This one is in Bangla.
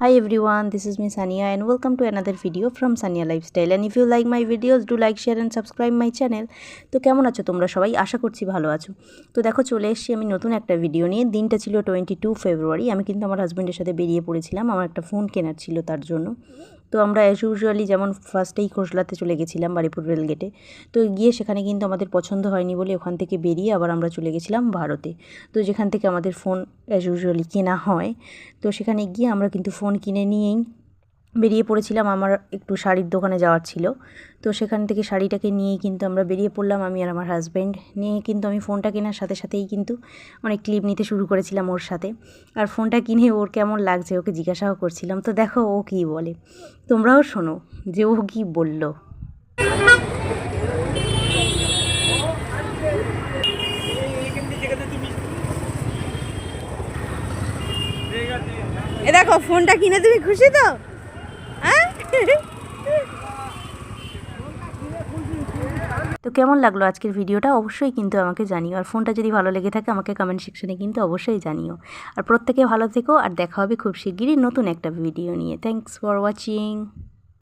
Hi everyone, this is Miss Sania and welcome to another video from Sania Lifestyle. And if you like my videos, do like, share and subscribe my channel. তো কেমন আছো তোমরা সবাই? আশা করছি ভালো আছো। তো দেখো চলে এসেছি আমি নতুন একটা ভিডিও নিয়ে। দিনটা ছিল 22 ফেব্রুয়ারি। আমি কিন্তু আমার হাজব্যান্ডের সাথে বেরিয়ে পড়েছিলাম। আমার একটা ফোন কেনার ছিল তার জন্য। তো আমরা অ্যাজ ইউজুয়ালি যেমন ফার্স্টেই খোসলাতে চলে গেছিলাম বারিপুর রেলগেটে। তো গিয়ে সেখানে কিন্তু আমাদের পছন্দ হয়নি বলে ওখান থেকে বেরিয়ে আবার আমরা চলে গেছিলাম ভারতে। তো যেখান থেকে আমাদের ফোন অ্যাজ ইউজুয়ালি কেনা হয়, তো সেখানে গিয়ে আমরা কিন্তু ফোন কিনে নিয়েই বেরিয়ে পড়েছিলাম। আমার একটু শাড়ির দোকানে যাওয়ার ছিল, তো সেখান থেকে শাড়িটাকে নিয়েই কিন্তু আমরা বেরিয়ে পড়লাম, আমি আর আমার হাজব্যান্ড। নিয়ে কিন্তু আমি ফোনটা কেনার সাথে সাথেই কিন্তু অনেক ক্লিপ নিতে শুরু করেছিলাম ওর সাথে। আর ফোনটা কিনে ওর কেমন লাগছে ওকে জিজ্ঞাসাও করছিলাম। তো দেখো ও কী বলে, তোমরাও শোনো যে ও কী বলল। এ দেখো ফোনটা কিনে তুমি খুশি তো? হ্যাঁ। তো কেমন লাগলো আজকের ভিডিওটা অবশ্যই কিন্তু আমাকে জানিও। আর ফোনটা যদি ভালো লেগে থাকে আমাকে কমেন্ট সেকশনে কিন্তু অবশ্যই জানিও। আর প্রত্যেকে ভালো থেকো, আর দেখা হবে খুব শিগগিরই নতুন একটা ভিডিও নিয়ে। Thanks for watching.